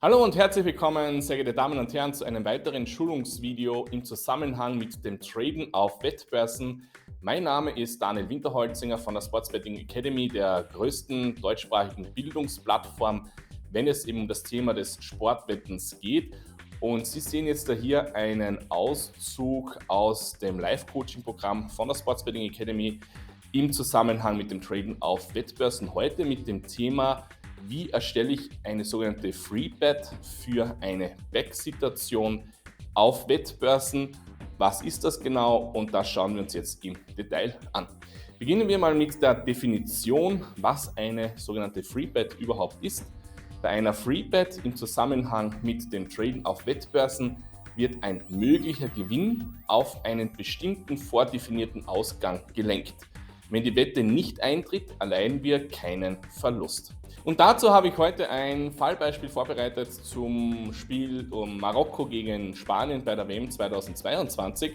Hallo und herzlich willkommen, sehr geehrte Damen und Herren, zu einem weiteren Schulungsvideo im Zusammenhang mit dem Traden auf Wettbörsen. Mein Name ist Daniel Winterholzinger von der Sports Betting Academy, der größten deutschsprachigen Bildungsplattform, wenn es eben um das Thema des Sportwettens geht. Und Sie sehen jetzt da hier einen Auszug aus dem Live-Coaching-Programm von der Sports Betting Academy im Zusammenhang mit dem Traden auf Wettbörsen. Heute mit dem Thema: Wie erstelle ich eine sogenannte Free Bet für eine Back-Situation auf Wettbörsen? Was ist das genau? Und das schauen wir uns jetzt im Detail an. Beginnen wir mal mit der Definition, was eine sogenannte Free Bet überhaupt ist. Bei einer Free Bet im Zusammenhang mit dem Traden auf Wettbörsen wird ein möglicher Gewinn auf einen bestimmten vordefinierten Ausgang gelenkt. Wenn die Wette nicht eintritt, erleiden wir keinen Verlust. Und dazu habe ich heute ein Fallbeispiel vorbereitet zum Spiel um Marokko gegen Spanien bei der WM 2022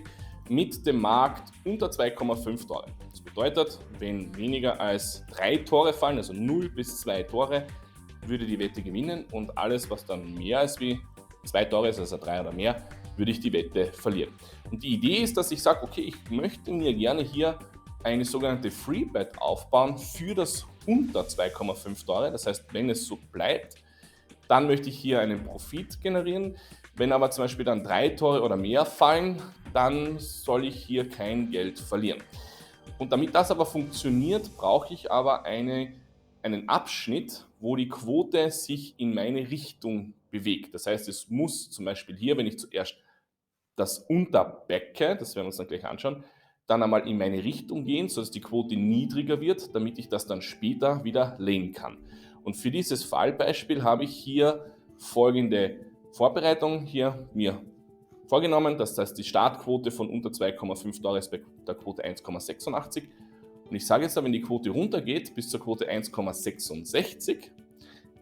mit dem Markt unter 2,5 Tore. Das bedeutet, wenn weniger als 3 Tore fallen, also 0 bis 2 Tore, würde die Wette gewinnen, und alles, was dann mehr als wie 2 Tore ist, also 3 oder mehr, würde ich die Wette verlieren. Und die Idee ist, dass ich sage, okay, ich möchte mir gerne hier eine sogenannte Free Bet aufbauen für das unter 2,5 Tore. Das heißt, wenn es so bleibt, dann möchte ich hier einen Profit generieren. Wenn aber zum Beispiel dann 3 Tore oder mehr fallen, dann soll ich hier kein Geld verlieren. Und damit das aber funktioniert, brauche ich aber einen Abschnitt, wo die Quote sich in meine Richtung bewegt. Das heißt, es muss zum Beispiel hier, wenn ich zuerst das unterbacke, das werden wir uns dann gleich anschauen, dann einmal in meine Richtung gehen, sodass die Quote niedriger wird, damit ich das dann später wieder legen kann. Und für dieses Fallbeispiel habe ich hier folgende Vorbereitung hier mir vorgenommen. Das heißt, die Startquote von unter 2,5 Tore ist bei der Quote 1,86. Und ich sage jetzt, wenn die Quote runtergeht bis zur Quote 1,66,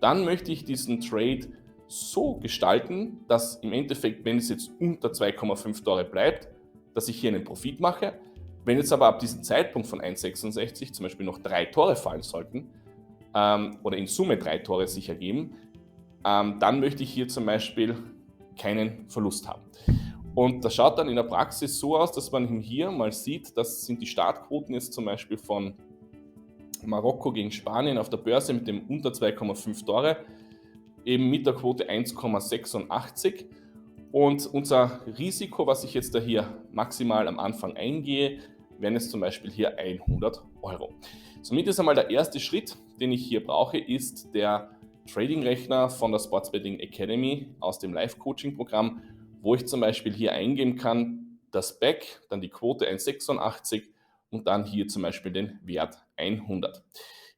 dann möchte ich diesen Trade so gestalten, dass im Endeffekt, wenn es jetzt unter 2,5 Tore bleibt, dass ich hier einen Profit mache. Wenn jetzt aber ab diesem Zeitpunkt von 1,66 zum Beispiel noch 3 Tore fallen sollten, oder in Summe 3 Tore sich ergeben, dann möchte ich hier zum Beispiel keinen Verlust haben. Und das schaut dann in der Praxis so aus, dass man hier mal sieht, das sind die Startquoten jetzt zum Beispiel von Marokko gegen Spanien auf der Börse mit dem unter 2,5 Tore, eben mit der Quote 1,86. Und unser Risiko, was ich jetzt da hier maximal am Anfang eingehe, wären es zum Beispiel hier 100 Euro. Somit ist einmal der erste Schritt, den ich hier brauche, ist der Trading-Rechner von der Sports Betting Academy aus dem Live-Coaching-Programm, wo ich zum Beispiel hier eingeben kann, das Back, dann die Quote 1,86 und dann hier zum Beispiel den Wert 100.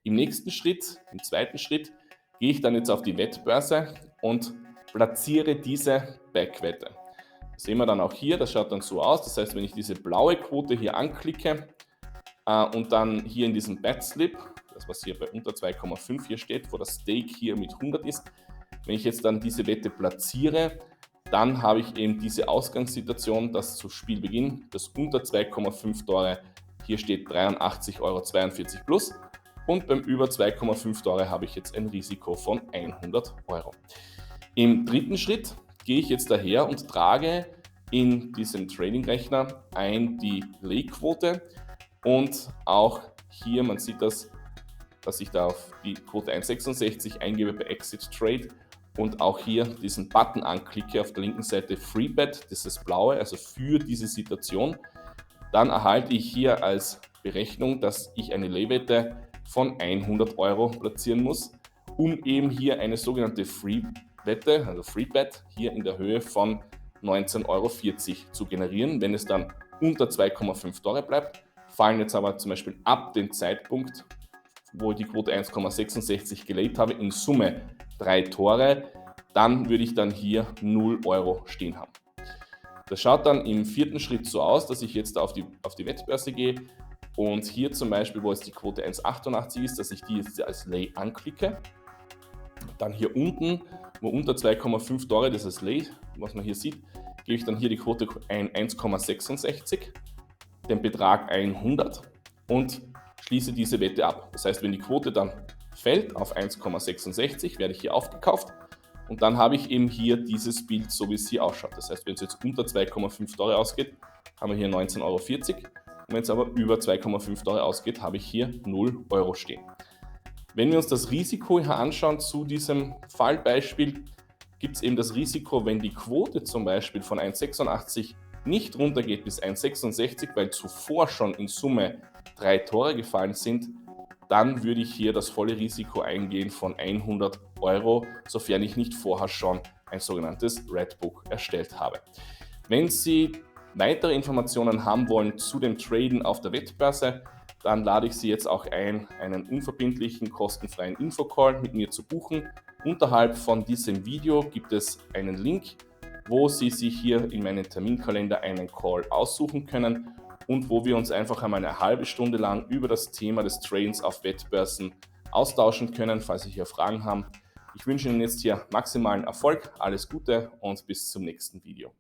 Im nächsten Schritt, im zweiten Schritt, gehe ich dann jetzt auf die Wettbörse und platziere diese Back-Wette. Das sehen wir dann auch hier, das schaut dann so aus. Das heißt, wenn ich diese blaue Quote hier anklicke und dann hier in diesem Bet-Slip, das was hier bei unter 2,5 hier steht, wo das Stake hier mit 100 ist, wenn ich jetzt dann diese Wette platziere, dann habe ich eben diese Ausgangssituation, dass zu Spielbeginn das unter 2,5 Tore, hier steht 83,42 Euro plus, und beim über 2,5 Tore habe ich jetzt ein Risiko von 100 Euro. Im dritten Schritt gehe ich jetzt daher und trage in diesem Trading-Rechner ein die Lay-Quote und auch hier, man sieht das, dass ich da auf die Quote 1,66 eingebe bei Exit Trade und auch hier diesen Button anklicke auf der linken Seite Free Bet, das ist das blaue, also für diese Situation. Dann erhalte ich hier als Berechnung, dass ich eine Lay-Wette von 100 Euro platzieren muss, um eben hier eine sogenannte Free-Wette, also Free Bet, hier in der Höhe von 19,40 Euro zu generieren. Wenn es dann unter 2,5 Tore bleibt, fallen jetzt aber zum Beispiel ab dem Zeitpunkt, wo ich die Quote 1,66 gelayt habe, in Summe 3 Tore, dann würde ich dann hier 0 Euro stehen haben. Das schaut dann im vierten Schritt so aus, dass ich jetzt auf die Wettbörse gehe und hier zum Beispiel, wo es die Quote 1,88 ist, dass ich die jetzt als Lay anklicke. Dann hier unten, wo unter 2,5 Tore, das ist Lay, was man hier sieht, gebe ich dann hier die Quote 1,66, den Betrag 100 und schließe diese Wette ab. Das heißt, wenn die Quote dann fällt auf 1,66, werde ich hier aufgekauft Und dann habe ich eben hier dieses Bild, so wie es hier ausschaut. Das heißt, wenn es jetzt unter 2,5 Dollar ausgeht, haben wir hier 19,40 Euro. Und wenn es aber über 2,5 Dollar ausgeht, habe ich hier 0 Euro stehen. Wenn wir uns das Risiko hier anschauen zu diesem Fallbeispiel, gibt es eben das Risiko, wenn die Quote zum Beispiel von 1,86 nicht runtergeht bis 1,66, weil zuvor schon in Summe 3 Tore gefallen sind, dann würde ich hier das volle Risiko eingehen von 100 Euro, sofern ich nicht vorher schon ein sogenanntes Redbook erstellt habe. Wenn Sie weitere Informationen haben wollen zu dem Traden auf der Wettbörse, dann lade ich Sie jetzt auch ein, einen unverbindlichen, kostenfreien Infocall mit mir zu buchen. Unterhalb von diesem Video gibt es einen Link, wo Sie sich hier in meinem Terminkalender einen Call aussuchen können und wo wir uns einfach einmal eine halbe Stunde lang über das Thema des Tradens auf Wettbörsen austauschen können, falls Sie hier Fragen haben. Ich wünsche Ihnen jetzt hier maximalen Erfolg, alles Gute und bis zum nächsten Video.